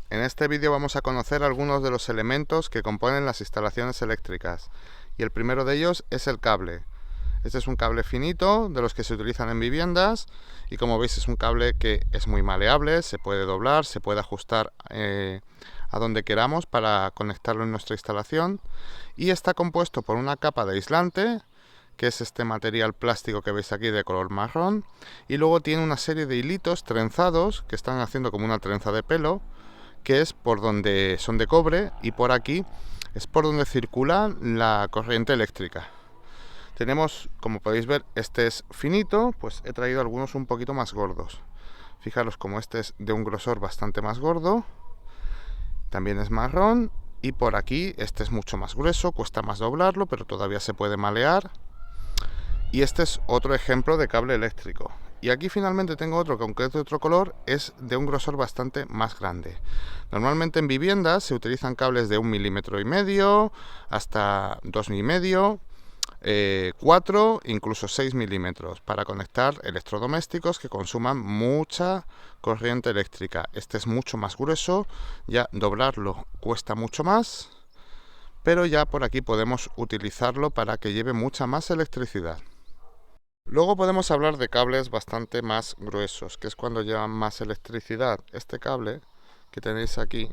En este vídeo vamos a conocer algunos de los elementos que componen las instalaciones eléctricas, y el primero de ellos es el cable. Este es un cable finito de los que se utilizan en viviendas y, como veis, es un cable que es muy maleable, se puede doblar, se puede ajustar a donde queramos para conectarlo en nuestra instalación, y está compuesto por una capa de aislante, que es este material plástico que veis aquí de color marrón, y luego tiene una serie de hilitos trenzados que están haciendo como una trenza de pelo, que es por donde son de cobre, y por aquí es por donde circula la corriente eléctrica. Tenemos, como podéis ver, este es finito, pues he traído algunos un poquito más gordos. Fijaros como este es de un grosor bastante más gordo, también es marrón, y por aquí este es mucho más grueso, cuesta más doblarlo, pero todavía se puede malear. Y este es otro ejemplo de cable eléctrico. Y aquí finalmente tengo otro que, aunque es de otro color, es de un grosor bastante más grande. Normalmente en viviendas se utilizan cables de 1,5 mm hasta 2,5 mm, 4, incluso 6 milímetros, para conectar electrodomésticos que consuman mucha corriente eléctrica. Este es mucho más grueso, ya doblarlo cuesta mucho más, pero ya por aquí podemos utilizarlo para que lleve mucha más electricidad. Luego podemos hablar de cables bastante más gruesos, que es cuando llevan más electricidad. Este cable que tenéis aquí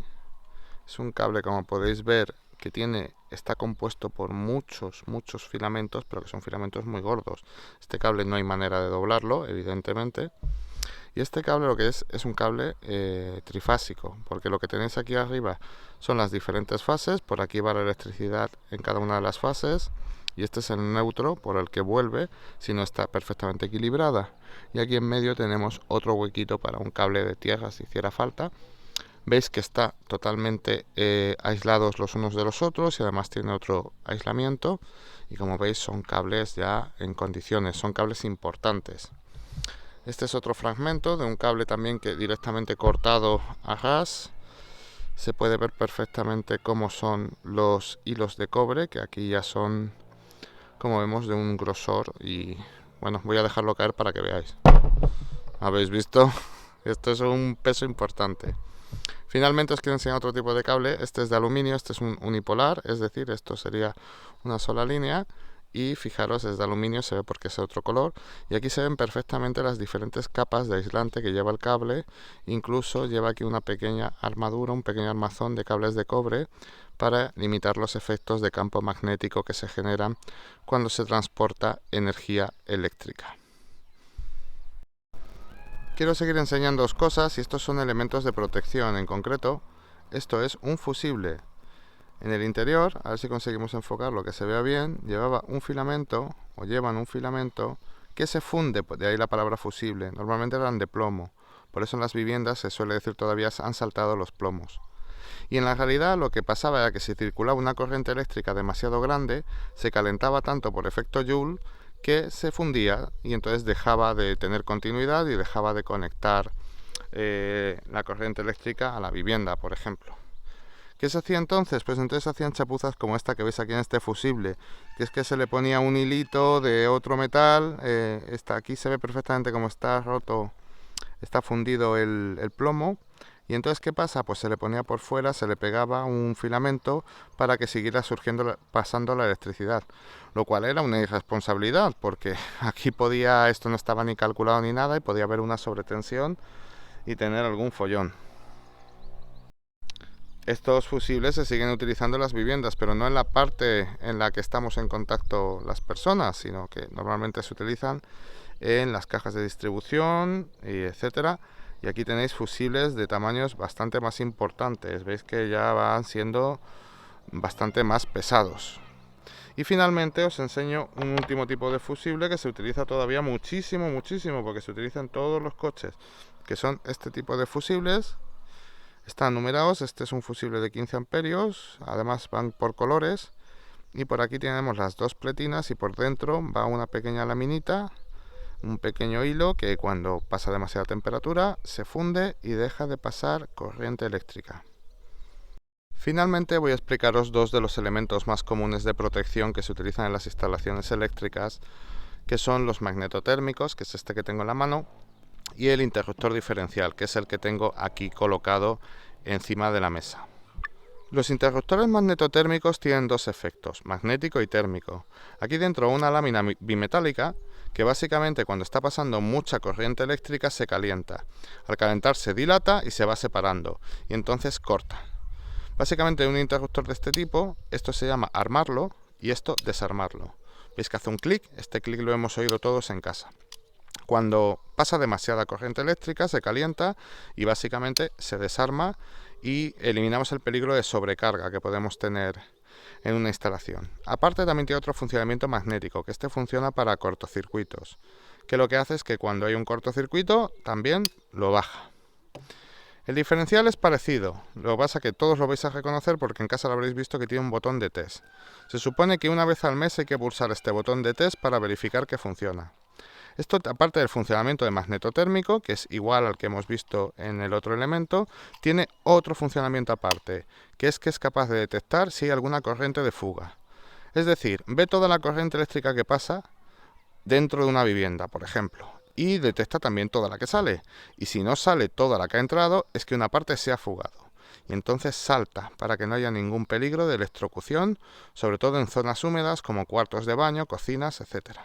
es un cable, como podéis ver, que está compuesto por muchos filamentos, pero que son filamentos muy gordos. Este cable no hay manera de doblarlo, evidentemente. Y este cable lo que es un cable trifásico, porque lo que tenéis aquí arriba son las diferentes fases. Por aquí va la electricidad en cada una de las fases, y este es el neutro por el que vuelve si no está perfectamente equilibrada. Y aquí en medio tenemos otro huequito para un cable de tierra si hiciera falta. Veis que está totalmente aislados los unos de los otros, y además tiene otro aislamiento, y como veis son cables ya en condiciones, son cables importantes. Este es otro fragmento de un cable también que directamente cortado a ras. Se puede ver perfectamente cómo son los hilos de cobre, que aquí ya son, como vemos, de un grosor, y bueno, voy a dejarlo caer para que veáis. ¿Habéis visto? Esto es un peso importante. Finalmente os quiero enseñar otro tipo de cable. Este es de aluminio, este es un unipolar, es decir, esto sería una sola línea. Y fijaros, es de aluminio, se ve porque es otro color, y aquí se ven perfectamente las diferentes capas de aislante que lleva el cable. Incluso lleva aquí una pequeña armadura, un pequeño armazón de cables de cobre para limitar los efectos de campo magnético que se generan cuando se transporta energía eléctrica. Quiero seguir enseñándoos cosas, y estos son elementos de protección. En concreto, esto es un fusible. En el interior, a ver si conseguimos enfocarlo que se vea bien, llevan un filamento que se funde, de ahí la palabra fusible. Normalmente eran de plomo, por eso en las viviendas se suele decir todavía han saltado los plomos. Y en la realidad lo que pasaba era que si circulaba una corriente eléctrica demasiado grande, se calentaba tanto por efecto Joule que se fundía, y entonces dejaba de tener continuidad y dejaba de conectar la corriente eléctrica a la vivienda, por ejemplo. ¿Qué se hacía entonces? Pues entonces hacían chapuzas como esta que veis aquí en este fusible, que es que se le ponía un hilito de otro metal. Aquí se ve perfectamente cómo está roto, está fundido el plomo. Y entonces, ¿qué pasa? Pues se le ponía por fuera, se le pegaba un filamento para que siguiera pasando la electricidad, lo cual era una irresponsabilidad, porque aquí esto no estaba ni calculado ni nada, y podía haber una sobretensión y tener algún follón. Estos fusibles se siguen utilizando en las viviendas, pero no en la parte en la que estamos en contacto las personas, sino que normalmente se utilizan en las cajas de distribución, etcétera. Y aquí tenéis fusibles de tamaños bastante más importantes. Veis que ya van siendo bastante más pesados. Y finalmente os enseño un último tipo de fusible que se utiliza todavía muchísimo, porque se utiliza en todos los coches, que son este tipo de fusibles. Están numerados. Este es un fusible de 15 amperios, además van por colores, y por aquí tenemos las dos pletinas, y por dentro va una pequeña laminita, un pequeño hilo que cuando pasa demasiada temperatura se funde y deja de pasar corriente eléctrica. Finalmente voy a explicaros dos de los elementos más comunes de protección que se utilizan en las instalaciones eléctricas, que son los magnetotérmicos, que es este que tengo en la mano, y el interruptor diferencial, que es el que tengo aquí colocado encima de la mesa. Los interruptores magnetotérmicos tienen dos efectos, magnético y térmico. Aquí dentro una lámina bimetálica que básicamente cuando está pasando mucha corriente eléctrica se calienta. Al calentar se dilata y se va separando y entonces corta. Básicamente un interruptor de este tipo, esto se llama armarlo y esto desarmarlo. Veis que hace un clic, este clic lo hemos oído todos en casa. Cuando pasa demasiada corriente eléctrica se calienta y básicamente se desarma y eliminamos el peligro de sobrecarga que podemos tener en una instalación. Aparte también tiene otro funcionamiento magnético, que este funciona para cortocircuitos, que lo que hace es que cuando hay un cortocircuito también lo baja. El diferencial es parecido, lo que pasa es que todos lo vais a reconocer porque en casa lo habréis visto que tiene un botón de test. Se supone que una vez al mes hay que pulsar este botón de test para verificar que funciona. Esto, aparte del funcionamiento de magnetotérmico, que es igual al que hemos visto en el otro elemento, tiene otro funcionamiento aparte, que es capaz de detectar si hay alguna corriente de fuga. Es decir, ve toda la corriente eléctrica que pasa dentro de una vivienda, por ejemplo, y detecta también toda la que sale. Y si no sale toda la que ha entrado, es que una parte se ha fugado. Y entonces salta para que no haya ningún peligro de electrocución, sobre todo en zonas húmedas como cuartos de baño, cocinas, etc.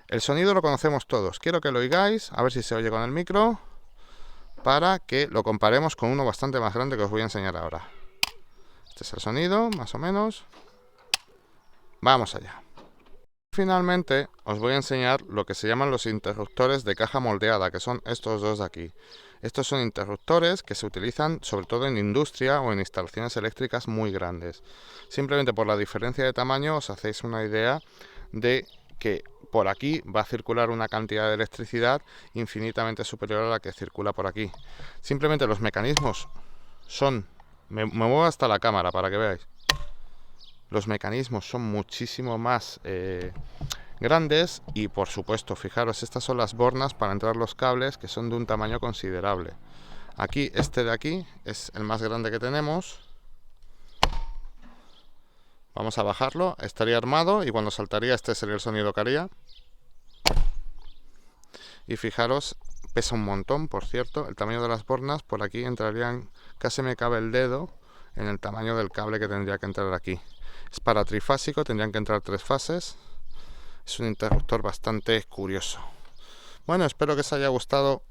El sonido lo conocemos todos. Quiero que lo oigáis, a ver si se oye con el micro, para que lo comparemos con uno bastante más grande que os voy a enseñar ahora. Este es el sonido, más o menos. Vamos allá. Finalmente os voy a enseñar lo que se llaman los interruptores de caja moldeada, que son estos dos de aquí. Estos son interruptores que se utilizan sobre todo en industria o en instalaciones eléctricas muy grandes. Simplemente por la diferencia de tamaño os hacéis una idea de que por aquí va a circular una cantidad de electricidad infinitamente superior a la que circula por aquí. Simplemente los mecanismos son... Me muevo hasta la cámara para que veáis. Los mecanismos son muchísimo más grandes y por supuesto, fijaros, estas son las bornas para entrar los cables que son de un tamaño considerable. Aquí, este de aquí es el más grande que tenemos. Vamos a bajarlo, estaría armado y cuando saltaría este sería el sonido que haría. Y fijaros, pesa un montón, por cierto, el tamaño de las bornas, por aquí entrarían, casi me cabe el dedo en el tamaño del cable que tendría que entrar aquí. Es para trifásico, tendrían que entrar 3 fases. Es un interruptor bastante curioso. Bueno, espero que os haya gustado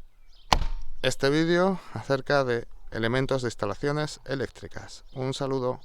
este vídeo acerca de elementos de instalaciones eléctricas. Un saludo.